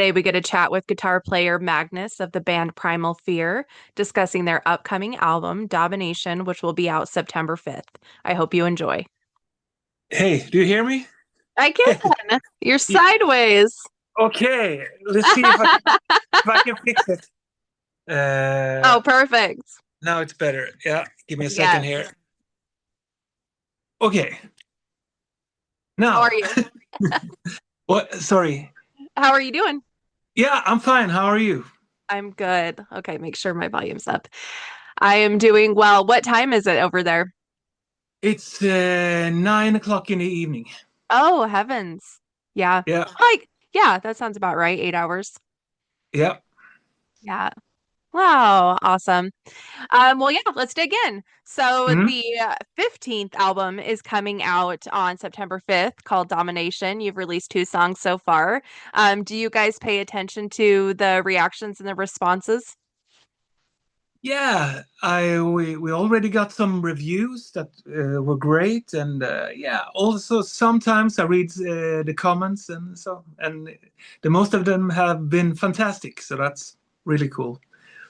Today we get a chat with guitar player Magnus of the band Primal discussing their upcoming album, Domination, which will be out September 5th. I hope you enjoy. Hey, do you hear me? I can. You're Yeah, sideways. okay, let's see if I can fix it. Oh, perfect. Now it's better. Yeah, give me a second Yes. here. Okay, How are now. you? What? Sorry. How are you doing? Yeah, I'm fine. How are you? I'm good. Okay, make sure my volume's up. I am doing well. What time is it over there? It's 9 o'clock in the evening. Oh, heavens. Yeah. Yeah, Yeah, that sounds about right. 8 hours. yeah. Yeah. Wow, awesome. Well, yeah, let's dig in. So Mhm. the 15th album is coming out on September 5th called Domination. You've released two songs so far. Do you guys pay attention to the reactions and the responses? Yeah, we already got some reviews that were great, and yeah, also sometimes I read the comments, and the most of them have been fantastic. So that's really cool.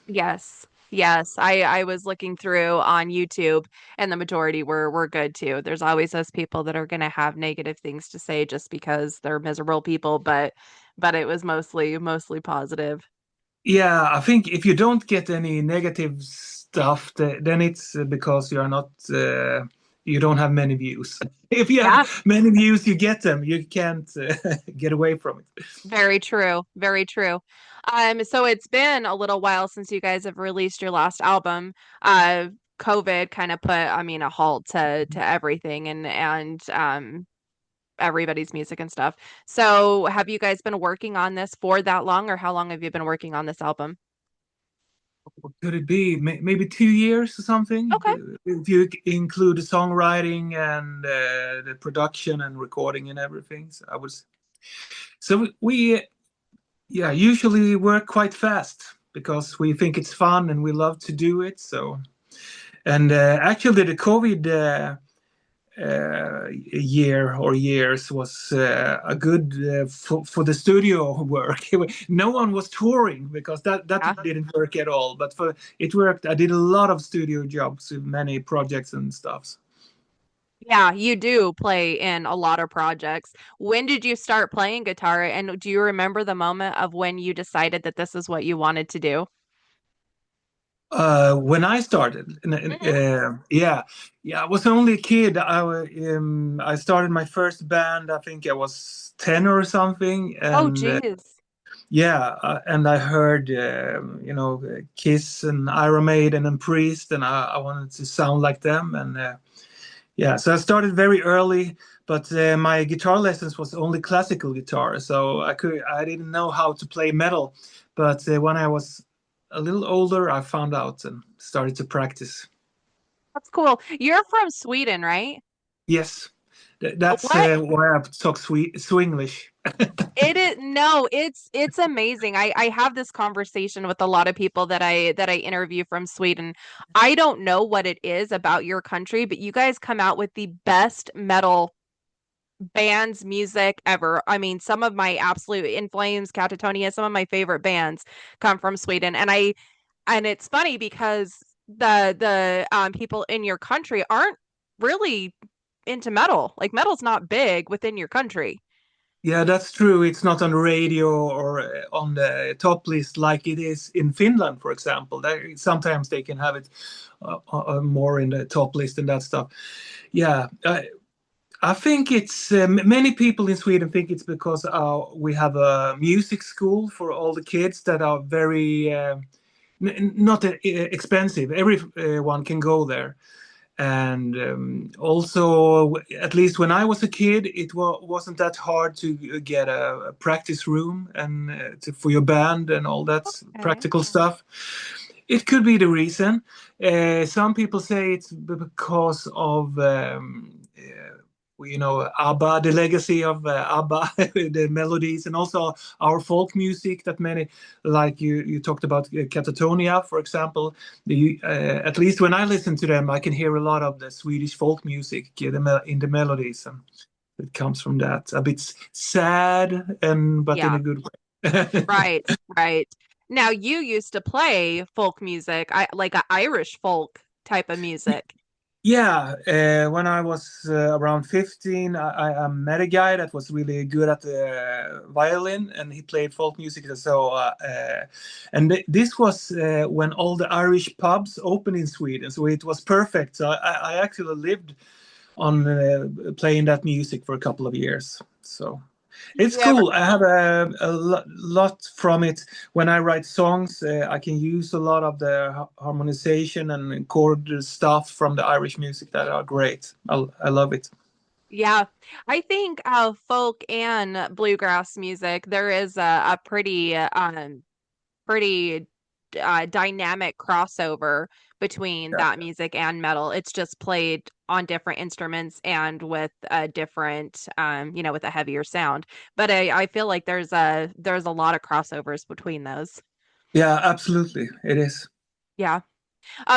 Yes. Yes, I was looking through on YouTube and the majority were good too. There's always those people that are going to have negative things to say just because they're miserable people, but it was mostly positive. Yeah, I think if you don't get any negative stuff, then it's because you're not you don't have many views. If you have Yeah. many views, you get them. You can't get away from it. Very true. Very true. So it's been a little while since you guys have released your last album. Uh, COVID kind of put, I mean, a halt to everything and everybody's music and stuff. So have you guys been working on this for that long, or how long have you been working on this album? What could it be? Maybe 2 years or something? Okay. If you include the songwriting and the production and recording and everything. So I was so we yeah usually work quite fast because we think it's fun and we love to do it. So and actually the COVID year or years was a good for the studio work. No one was touring because that Yeah. didn't work at all. But for it worked. I did a lot of studio jobs, with many projects and stuff. Yeah, you do play in a lot of projects. When did you start playing guitar? And do you remember the moment of when you decided that this is what you wanted to do? When I started, Hmm. yeah, I was only a kid. I started my first band. I think I was 10 or something, Oh, and geez. yeah, and I heard, Kiss and Iron Maiden and Priest, and I wanted to sound like them. And yeah, so I started very early, but my guitar lessons was only classical guitar, so I didn't know how to play metal. But when I was a little older, I found out and started to practice. That's cool. You're from Sweden, right? Yes, that's What why I talk Swinglish. it is no, it's amazing. I have this conversation with a lot of people that I interview from Sweden. I don't know what it is about your country, but you guys come out with the best metal bands music ever. I mean, some of my absolute In Flames, Catatonia, some of my favorite bands come from Sweden. And it's funny because the people in your country aren't really into metal. Like metal's not big within your country. Yeah, that's true. It's not on the radio or on the top list like it is in Finland, for example. Sometimes they can have it more in the top list and that stuff. Yeah, I think it's many people in Sweden think it's because we have a music school for all the kids that are very not expensive. Everyone can go there. And also, at least when I was a kid, it wasn't that hard to get a practice room and for your band and all that Okay. practical stuff. It could be the reason. Some people say it's because of ABBA, the legacy of ABBA, the melodies, and also our folk music that many, like you talked about Catatonia, for example. At least when I listen to them, I can hear a lot of the Swedish folk music in the melodies, and it comes from that. A bit sad, and but in Yeah. a good way. Right, right. Now you used to play folk music, I like a Irish folk type of music. Yeah, when I was around 15, I met a guy that was really good at the violin, and he played folk music. So, and this was when all the Irish pubs opened in Sweden, so it was perfect. So I actually lived on playing that music for a couple of years. So it's You ever cool. I have lot from it. When I write songs, I can use a lot of the harmonization and chord stuff from the Irish music that are great. I love it. Yeah, I think folk and bluegrass music, there is a pretty pretty dynamic crossover between Yeah. that music and metal. It's just played on different instruments and with a different with a heavier sound. But I feel like there's a lot of crossovers between those. Yeah, absolutely. It is. Yeah.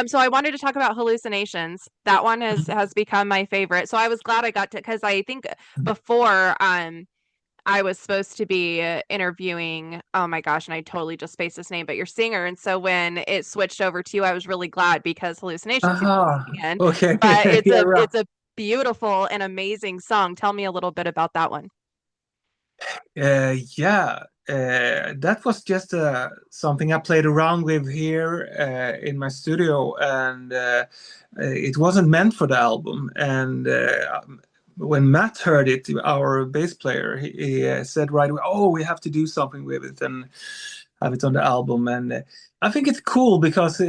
So I wanted to talk about hallucinations. That one has become my favorite. So I was glad I got to because I think before I was supposed to be interviewing, oh my gosh, and I totally just spaced his name, but your singer. And so when it switched over to you, I was really glad because hallucinations you Aha. can sing in. Okay. But it's Yeah, a right. it's a beautiful and amazing song. Tell me a little bit about that one. Yeah, that was just something I played around with here in my studio, and it wasn't meant for the album. And when Matt heard it, our bass player, he said right away, "Oh, we have to do something with it and have it on the album." And I think it's cool because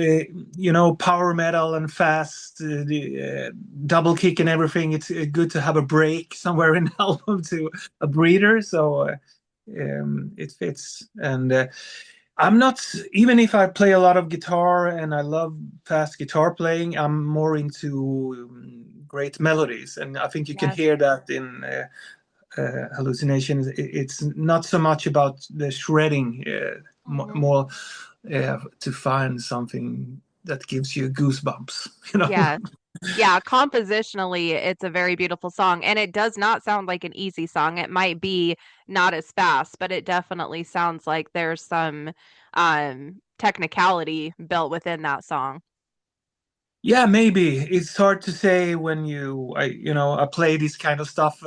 power metal and fast, the double kick and everything. It's good to have a break somewhere in the album to a breather. So. It fits. And I'm not, even if I play a lot of guitar and I love fast guitar playing, I'm more into great melodies. And I think you can Yes. hear that in hallucinations. It's not so much about the shredding, Mhm. more to find something that gives you goosebumps, you know? Yeah. Yeah, compositionally, it's a very beautiful song, and it does not sound like an easy song. It might be not as fast, but it definitely sounds like there's some technicality built within that song. Yeah, maybe it's hard to say when I play this kind of stuff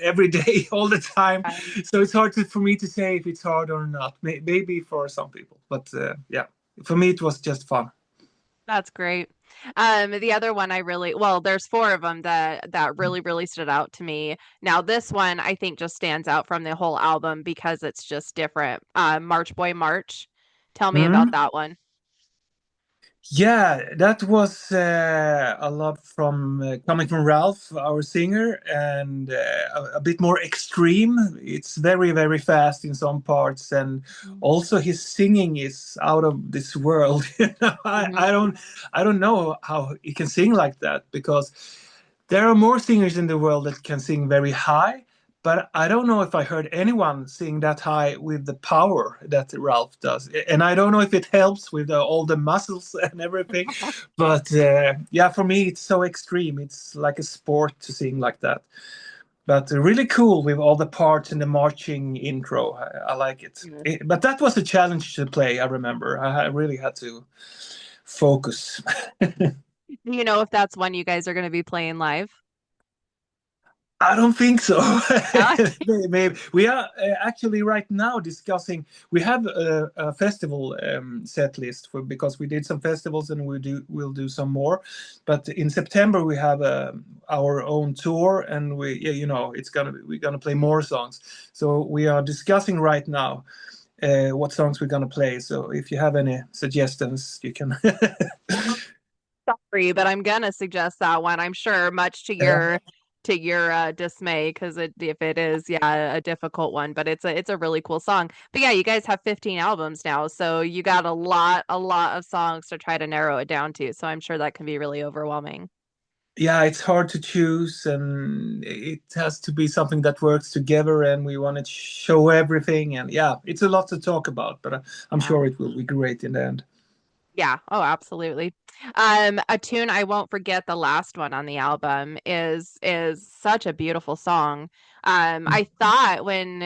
every day, all the time. Um, So it's hard for me to say if it's hard or not. Maybe for some people, but yeah, for me it was just fun. that's great. The other one I really, well, there's four of them that really, really stood out to me. Now, this one I think just stands out from the whole album because it's just different. March Boy March. Tell me about Mhm. that one. Yeah, that was a lot from coming from Ralph, our singer, and a bit more extreme. It's very, very fast in some parts, and also his singing is out of this world. Mm-hmm. I don't know how he can sing like that because there are more singers in the world that can sing very high, but I don't know if I heard anyone sing that high with the power that Ralph does. And I don't know if it helps with all the muscles and everything. But yeah, for me, it's so extreme. It's like a sport to sing like that. But really cool with all the parts and the marching intro. I like it. But that was a challenge to play, I remember. I really had to focus. Do you know if that's when you guys are going to be playing live? I don't think so. No? Maybe we are actually right now discussing. We have a festival set list because we did some festivals and we'll do some more. But in September we have our own tour, and yeah, we're gonna play more songs. So we are discussing right now what songs we're gonna play. So if you have any suggestions, you can. Sorry, but I'm gonna suggest that one. I'm sure, much to your dismay, because if it is, yeah, a difficult one, but it's a really cool song. But yeah, you guys have 15 albums now, so you got a lot of songs to try to narrow it down to. So I'm sure that can be really overwhelming. Yeah, it's hard to choose, and it has to be something that works together, and we want to show everything. And yeah, it's a lot to talk about, but I'm Yeah. sure it will be great in the end. Yeah, oh, absolutely. A tune I won't forget, the last one on the album is such a beautiful song. I thought when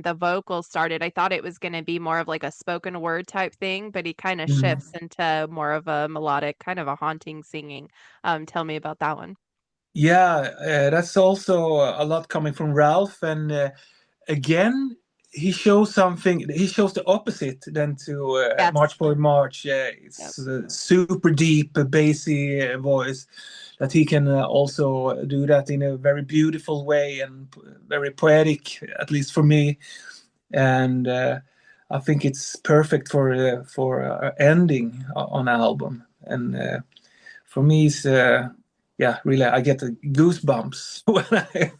the vocals started, I thought it was going to be more of like a spoken word type thing, but he kind of Mm. shifts into more of a melodic, kind of a haunting singing. Tell me about that one. Yeah, that's also a lot coming from Ralph, and again, he shows something. He shows the opposite than to Yes. March Boy March. Yeah, Yep. it's super deep, bassy voice that he can also do that in a very beautiful way and very poetic, at least for me. And I think it's perfect for ending on an album. And for me, it's yeah, really, I get the goosebumps when I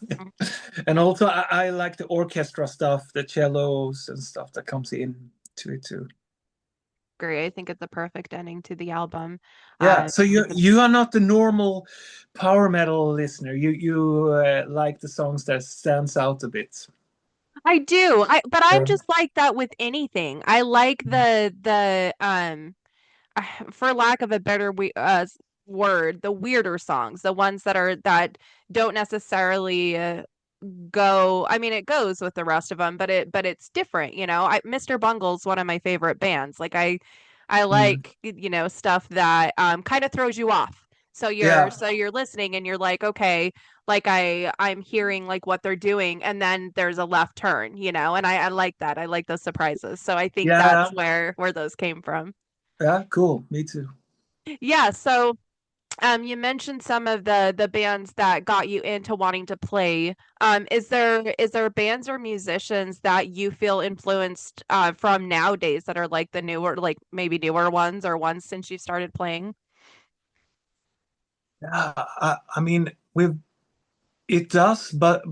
and also I like the orchestra stuff, the cellos and stuff that comes in to it too. Agree. I think it's a perfect ending to the album. Yeah, so you It's a you are not the normal power metal listener. You like the songs that stands out a bit. I do. But I'm Yeah. just like that with anything. I like the for lack of a better word, the weirder songs, the ones that don't necessarily go. I mean, it goes with the rest of them, but it's different, you know. Mr. Bungle's one of my favorite bands. I Mm. like, you know, stuff that kind of throws you off. Yeah, So you're listening and you're like, okay, like I'm hearing like what they're doing, and then there's a left turn, you know, and I like that. I like those surprises. So I think yeah, that's where those came from. yeah. Cool. Me too. Yeah, so you mentioned some of the bands that got you into wanting to play. Is there bands or musicians that you feel influenced from nowadays that are like the newer, like maybe newer ones or ones since you started playing? Yeah, I mean, we've it does, but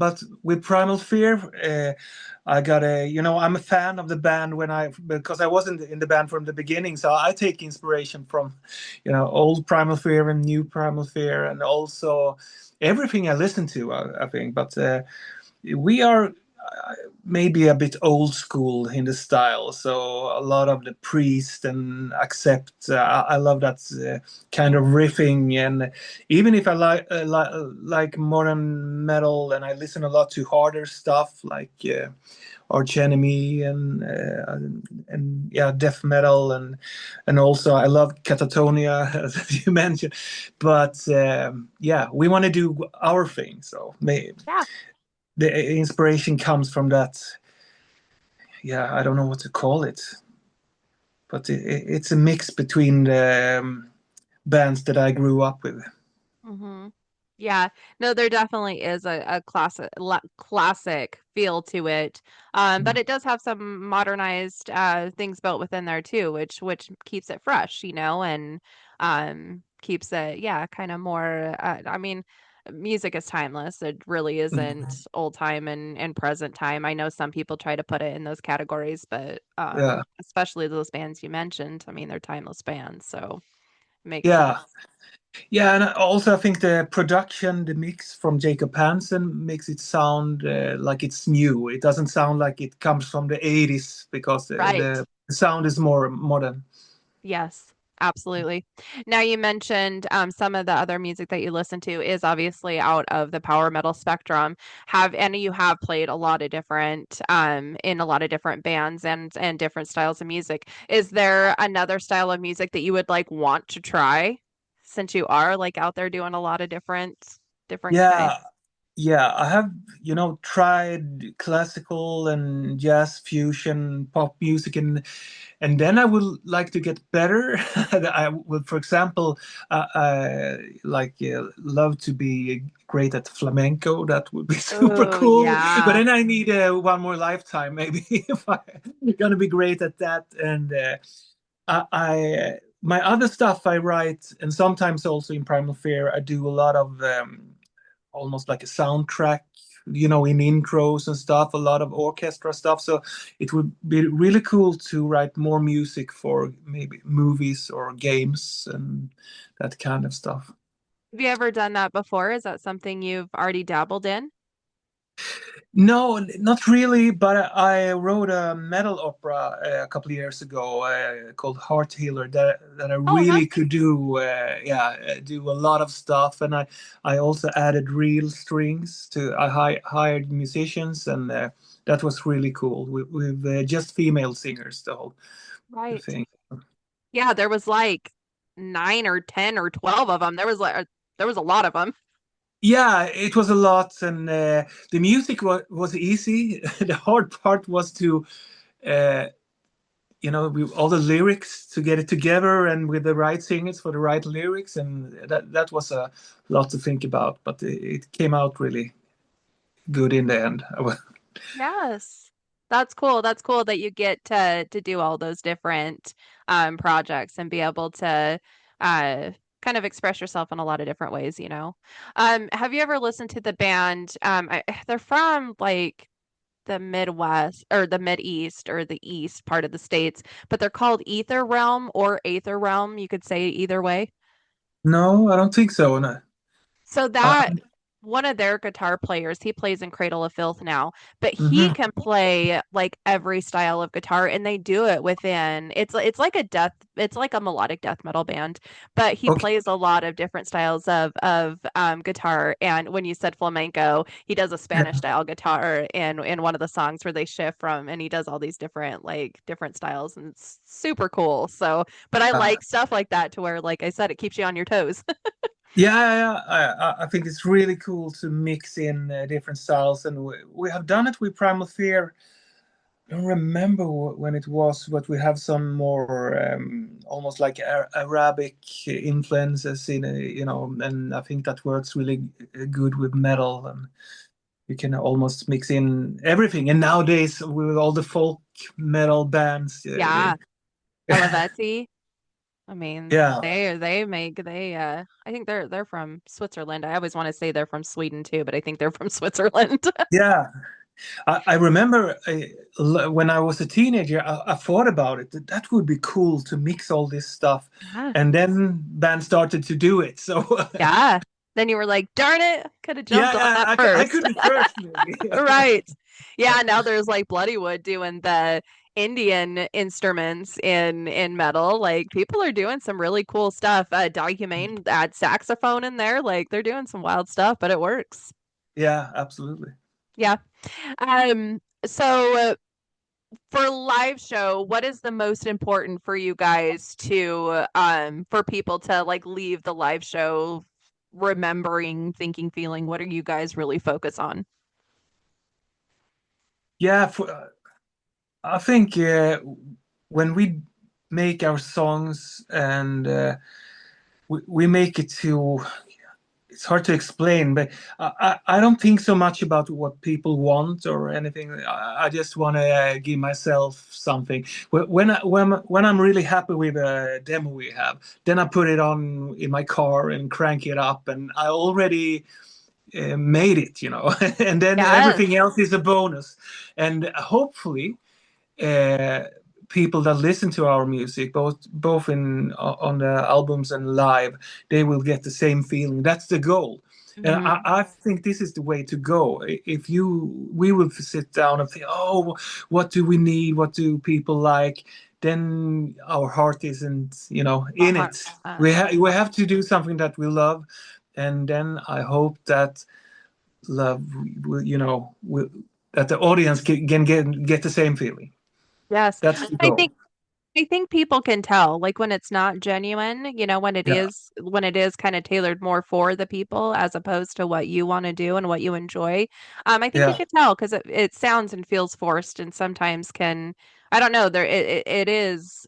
with Primal Fear, I got a I'm a fan of the band when I because I wasn't in the band from the beginning, so I take inspiration from old Primal Fear and new Primal Fear, and also everything I listen to. I think, but we are maybe a bit old school in the style, so a lot of the priest and accept. I love that kind of riffing, and even if I like modern metal, and I listen a lot to harder stuff like Arch Enemy and yeah, death metal, and also I love Catatonia as you mentioned, but yeah, we want to do our thing, so Yeah. the inspiration comes from that. Yeah, I don't know what to call it, but it's a mix between the bands that I grew up with. Hmm. Yeah, no, there definitely is a classic feel to it. But it does have some modernized things built within there too, which keeps it fresh, you know, and keeps it, yeah, kind of more. I mean, music is timeless. It really Mhm. isn't old time and present time. I know some people try to put it in those categories, but Yeah, especially those bands you mentioned, I mean, they're timeless bands, so it makes yeah, sense. yeah, and also I think the production, the mix from Jacob Hansen makes it sound like it's new. It doesn't sound like it comes from the 80s because Right. the sound is more modern. Yes, absolutely. Now you mentioned some of the other music that you listen to is obviously out of the power metal spectrum. You have played a lot of different in a lot of different bands and different styles of music. Is there another style of music that you would like want to try since you are like out there doing a lot of different Yeah, types? yeah, I have, tried classical and jazz fusion pop music, and then I would like to get better. I would, for example, like love to be great at flamenco. That would be super Oh, cool. But yeah. then I need one more lifetime, maybe, if I'm gonna be great at that. And my other stuff I write, and sometimes also in Primal Fear, I do a lot of almost like a soundtrack, in intros and stuff, a lot of orchestra stuff. So it would be really cool to write more music for maybe movies or games and that kind of stuff. Have you ever done that before? Is that something you've already dabbled in? No, not really, but I wrote a metal opera a couple of years ago called Heart Healer that I Oh, really could do do a lot of stuff, and I also added real strings to hired musicians, and that was really cool with just female singers the right. thing. Yeah, there was like 9 or 10 or 12 of them. There was a lot of them. Yeah, it was a lot, and the music was easy. The hard part was to uh, with all the lyrics to get it together and with the right singers for the right lyrics, and that was a lot to think about, but it came out really good in the end. Yes. That's cool. That's cool that you get to do all those different projects and be able to uh kind of express yourself in a lot of different ways, you know. Have you ever listened to the band they're from like the Midwest or the Mideast or the East part of the States, but they're called Ether Realm or Aether Realm. You could say it either way. No, I don't think so. No. So that Um, one of their guitar players, he plays in Cradle of Filth now, but he mhm. can play like every style of guitar and they do it within it's like a it's like a melodic death metal band, but he Okay. plays a lot of different styles of guitar. And when you said flamenco, he does a Spanish Yeah. style guitar in one of the songs where they shift from and he does all these different like different styles and it's super cool. So, but I Uh, like stuff like that to where like I said it keeps you on your toes. yeah. I think it's really cool to mix in different styles, and we have done it with Primal Fear. I don't remember when it was, but we have some more almost like Arabic influences in, and I think that works really good with metal, and you can almost mix in everything. And nowadays, with all the folk metal bands, Yeah. Olivetti. I mean, yeah, they make I think they're from Switzerland. I always want to say they're from Sweden too, but I think they're from Switzerland. yeah. I remember when I was a teenager, I thought about it. That would be cool to mix all this stuff, Yeah. and then bands started to do it. So Yeah. Then you were like, darn it, could have yeah, jumped on that I first. could be first, maybe. Right. Yeah, now there's like Bloodywood doing the Indian instruments in metal. Like people are doing some really cool stuff. Dog Humane add saxophone in there. Like they're doing some wild stuff, but it works. Yeah, absolutely. Yeah. So for live show, what is the most important for you guys to for people to like leave the live show remembering, thinking, feeling? What are you guys really focus on? Yeah, I think when we make our songs and we make it to, it's hard to explain, but I don't think so much about what people want or anything. I just want to give myself something. When I'm really happy with a demo we have, then I put it on in my car and crank it up, and I already made it, and then Yes. everything else is a bonus. And hopefully, uh, people that listen to our music, both in on the albums and live, they will get the same feeling. That's the goal, and Hmm. I think this is the way to go. If we will sit down and think, oh, what do we need? What do people like? Then our heart isn't, A in heart. it. We have to do something that we love, and then I hope that love, will, will, that the audience can get the same feeling. Yes. That's the I goal. think I think people can tell, like when it's not genuine, you know, Yeah, when it is kind of tailored more for the people as opposed to what you want to do and what you enjoy. I think you yeah, can tell because it sounds and feels forced and sometimes can, I don't know, it is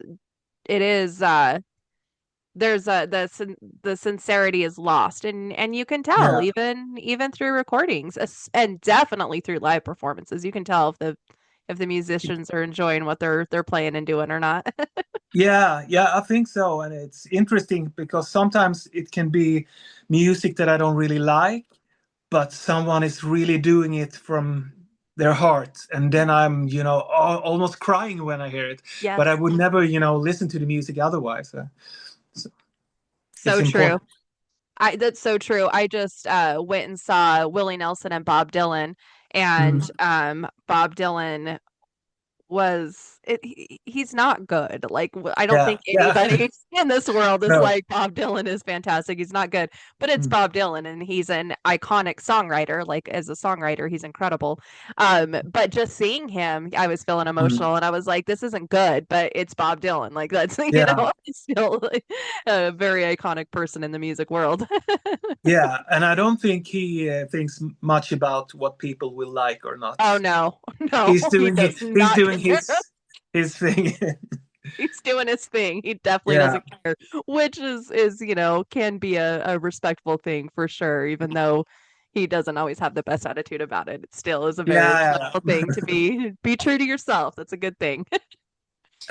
there's the sincerity is lost and you can tell yeah, even through recordings and definitely through live performances. You can tell if the musicians are enjoying what they're playing and doing or not. yeah. I think so, and it's interesting because sometimes it can be music that I don't really like, but someone is really doing it from their heart, and then I'm, almost crying when I hear it. But I Yes. would never, listen to the music otherwise. So it's So true. important. I That's so true. I just went and saw Willie Nelson and Bob Dylan and Mm. Bob Dylan he's not good. Like I don't Yeah, think yeah. anybody in this world is No. like Bob Dylan is fantastic. He's not good, but it's Mm. Bob Dylan and he's an iconic songwriter. Like as a songwriter, he's incredible. But just seeing him, I was feeling Mm. emotional and I was like, this isn't good, but it's Bob Dylan. Like that's Yeah, he's still like, a very iconic person in the music world. yeah. And I don't think he thinks much about what people will like or not. Oh no, no, He's he doing does he's not doing care. his thing. He's doing his thing. He definitely Yeah, doesn't care, which is can be a respectful thing for sure, even though he doesn't always have the best attitude about it. It still is a very yeah, respectful thing to be true to yourself. That's a good thing.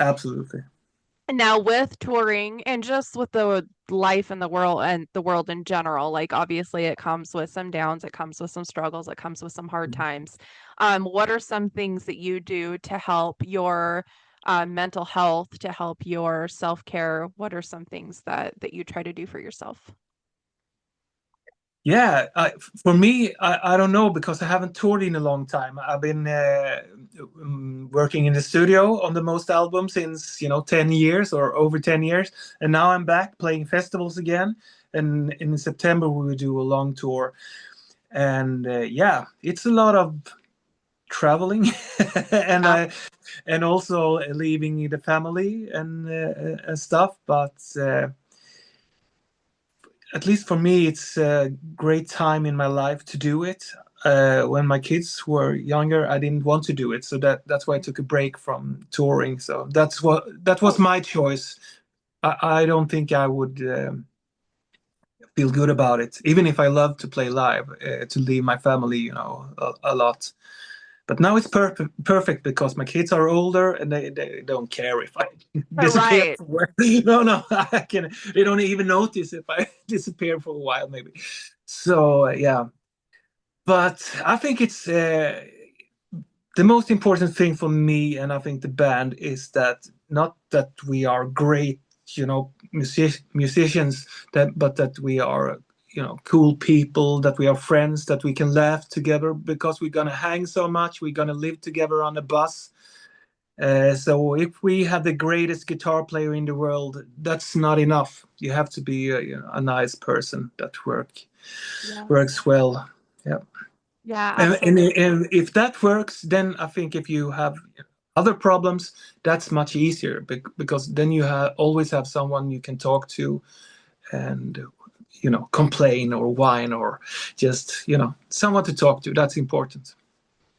absolutely. Now with touring and just with the life in the world and the world in general, like obviously it comes with some downs, it comes with some struggles, it comes with some hard times. What are some things that you do to help your mental health, to help your self-care? What are some things that you try to do for yourself? Yeah, for me, I don't know because I haven't toured in a long time. I've been working in the studio on the most albums since 10 years or over 10 years, and now I'm back playing festivals again. And in September we will do a long tour, and yeah, it's a lot of traveling, and Yeah, and also leaving the family and stuff. But at least for me, it's a great time in my life to do it. When my kids were younger, I didn't want to do it, so that's why I took a break from touring. So that was my choice. I don't think I would feel good about it, even if I love to play live, to leave my family, a lot. But now it's perfect because my kids are older and they don't care if I disappear right. for a while. No, no, I can. They don't even notice if I disappear for a while, maybe. So yeah, but I think it's the most important thing for me, and I think the band is that not that we are great, musicians, but that we are, cool people, that we are friends, that we can laugh together because we're gonna hang so much, we're gonna live together on a bus. So if we have the greatest guitar player in the world, that's not enough. You have to be a nice person that Yeah. works well. Yeah. Yeah, absolutely. And if that works, then I think if you have other problems, that's much easier because then you always have someone you can talk to and complain or whine or just someone to talk to. That's important.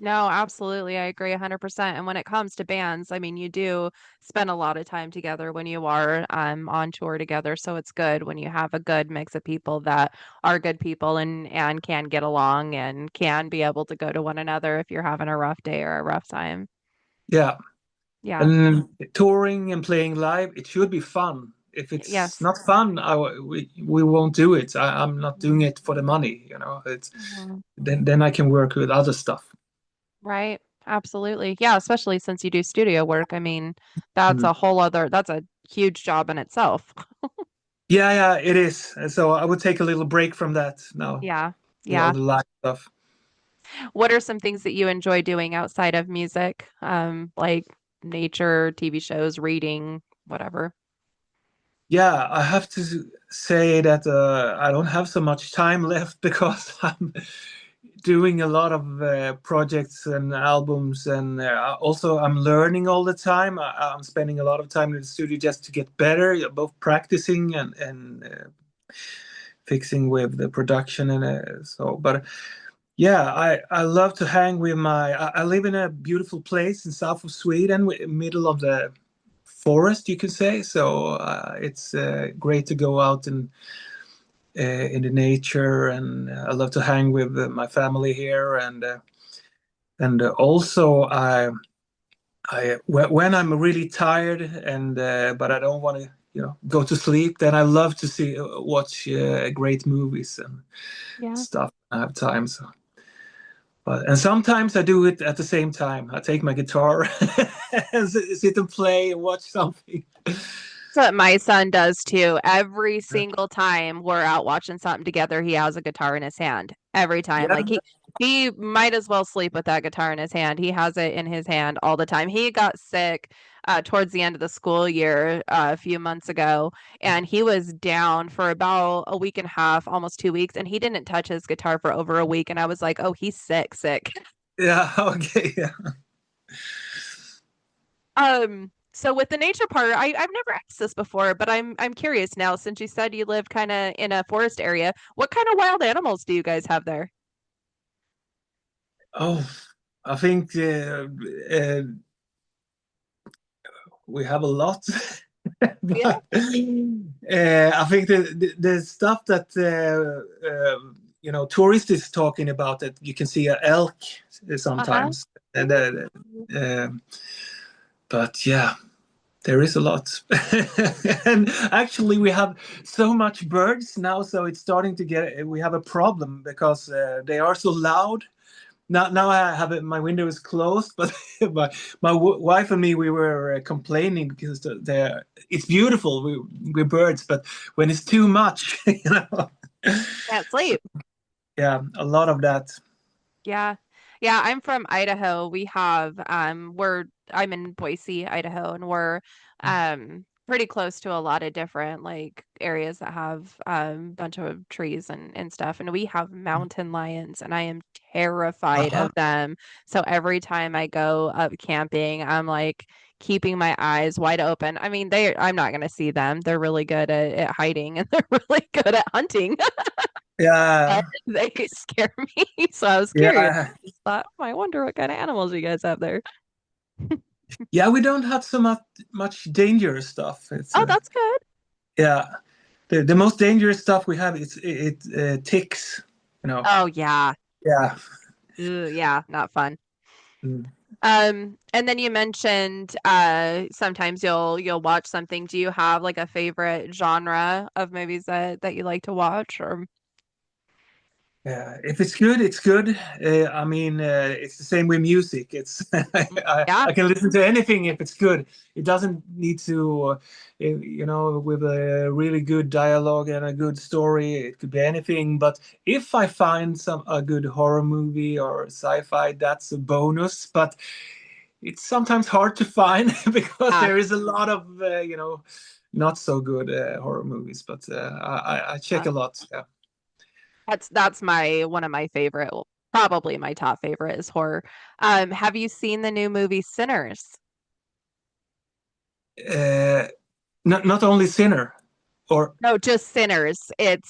No, absolutely. I agree 100%. And when it comes to bands, I mean, you do spend a lot of time together when you are on tour together. So it's good when you have a good mix of people that are good people and can get along and can be able to go to one another if you're having a rough day or a rough time. Yeah, Yeah. and touring and playing live, it should be fun. If it's Yes. not fun, we won't do it. I'm not doing Mhm. it for the money. It's Mhm. then I can work with other stuff. Right. Absolutely. Yeah, especially since you do studio work. I mean, Mm. that's a huge job in itself. Yeah, yeah, it is. So I would take a little break from that now, Yeah. with all Yeah. the live stuff. What are some things that you enjoy doing outside of music? Like nature, TV shows, reading, whatever. Yeah, I have to say that I don't have so much time left because I'm doing a lot of projects and albums, and also I'm learning all the time. I'm spending a lot of time in the studio just to get better, both practicing and fixing with the production and so. But yeah, I love to hang with I live in a beautiful place in south of Sweden, middle of the forest, you could say. So it's great to go out and in the nature, and I love to hang with my family here, and also when I'm really tired and but I don't want to go to sleep, then I love to watch great movies and Yeah. stuff. I have time, so. And sometimes I do it at the same time. I take my guitar and sit and play and watch something. what my son does too. Every single time we're out watching something together, he has a guitar in his hand. Every time. Yeah, He might as well sleep with that guitar in his hand. He has it in his hand all the time. He got sick towards the end of the school year a few months ago, and he was down for about a week and a half, almost 2 weeks, and he didn't touch his guitar for over a week. And I was like, "Oh, he's sick, sick." yeah, okay, yeah. So with the nature part, I've never asked this before, but I'm curious now since you said you live kind of in a forest area. What kind of wild animals do you guys have there? Oh, I think we have a lot. Yeah. But I think the stuff that tourists is talking about, that you can see an elk Uh-huh. sometimes, and Ooh. but yeah, there is a lot. And actually, we have so much birds now, so it's starting to get. We have a problem because they are so loud. Now I have it. My window is closed, but wife and me, we were complaining because it's beautiful. We're birds, but when it's too much, Can't sleep. yeah, a lot of that. Yeah. Yeah, I'm from Idaho. We have we're I'm in Boise, Idaho, and we're pretty close to a lot of different like areas that have bunch of trees and stuff. And we have mountain lions and I am terrified Uh-huh. of them. So every time I go up camping, I'm like keeping my eyes wide open. I mean, I'm not gonna see them. They're really good at hiding and they're really good at hunting. Yeah, They scare me. So I was curious. yeah, Just thought, "Oh, I wonder what kind of animals you guys have there." yeah. We don't have so much dangerous stuff. It's Oh, that's good. yeah. The most dangerous stuff we have is ticks. You know. Oh yeah. Yeah. Ooh, yeah, not fun. Mm. And then you mentioned sometimes you'll watch something. Do you have like a favorite genre of movies that you like to watch or Yeah, if it's good, it's good. I mean, it's the same with music. It's yeah, I can listen to anything if it's good. It doesn't need to, with a really good dialogue and a good story. It could be anything. But if I find a good horror movie or sci-fi, that's a bonus. But it's sometimes hard to find because yeah. there is a lot of not so good horror movies. But I check Yeah. a lot. Yeah. That's my one of my favorite, well, probably my top favorite is horror. Have you seen the new movie Sinners? Uh, not only Sinner, or No, just Sinners. It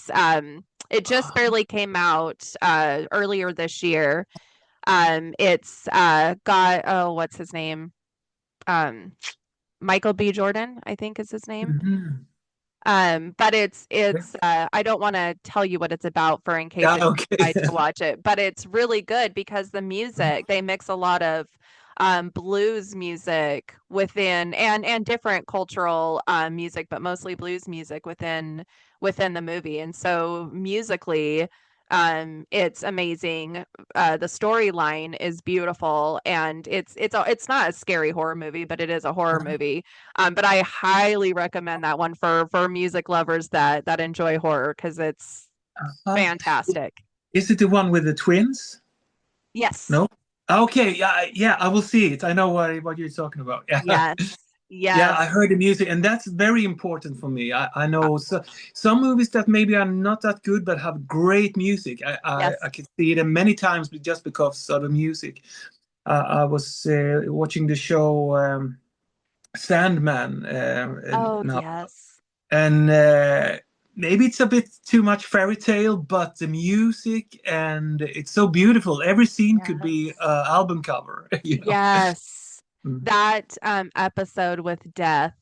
just barely came out earlier this year. It's got oh, what's his name? Um, Michael B. Jordan, I think is his name. Mhm. But it's I don't want to tell you what it's about for in case Yeah, if you okay. decide to watch it, but it's really good because the music, they mix a lot of blues music within and different cultural music, but mostly blues music within the movie. And so musically, it's amazing. The storyline is beautiful and it's not a scary horror movie, but it is a horror movie. But I highly recommend that one for music lovers that enjoy horror because it's Uh, fantastic. is it the one with the twins? Yes. No? Okay, yeah, yeah, I will see it. I know what you're talking about. Yeah. Yes. Yeah, I Yes. heard the music, and that's very important for me. I know some movies that maybe are not that good but have great music. I Yes. can see them many times just because of the music. I was watching the show Sandman Oh, now, yes. and maybe it's a bit too much fairy tale, but the music and it's so beautiful. Every scene could be Yes. album cover. Yes. Mm. That episode with Death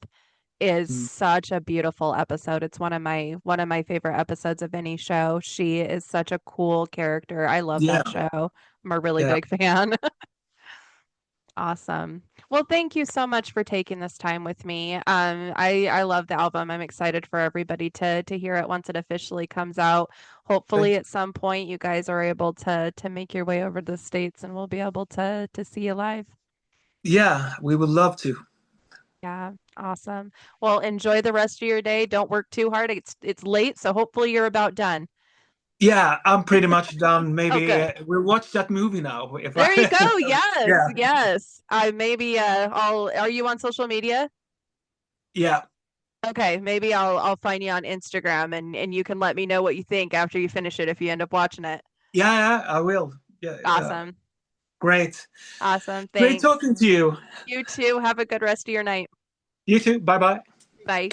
is Mm. such a beautiful episode. It's one of my favorite episodes of any show. She is such a cool character. I love Yeah, that show. I'm a really yeah. big fan. Awesome. Well, thank you so much for taking this time with me. I love the album. I'm excited for everybody to hear it once it officially comes out. Hopefully, Thank you. at some point, you guys are able to make your way over to the States and we'll be able to see you live. Yeah, we would love to. Yeah, awesome. Well, enjoy the rest of your day. Don't work too hard. It's late, so hopefully you're about done. Yeah, I'm pretty much done. Oh, Maybe good. we'll watch that movie now. If There you I, go. Yes, yeah, yes. I maybe I'll are you on social media? yeah, Okay, maybe I'll find you on Instagram and you can let me know what you think after you finish it if you end up watching it. yeah, I will. Yeah, Awesome. great, Awesome. great Thanks. talking to you. You too. Have a good rest of your night. You too. Bye bye. Bye.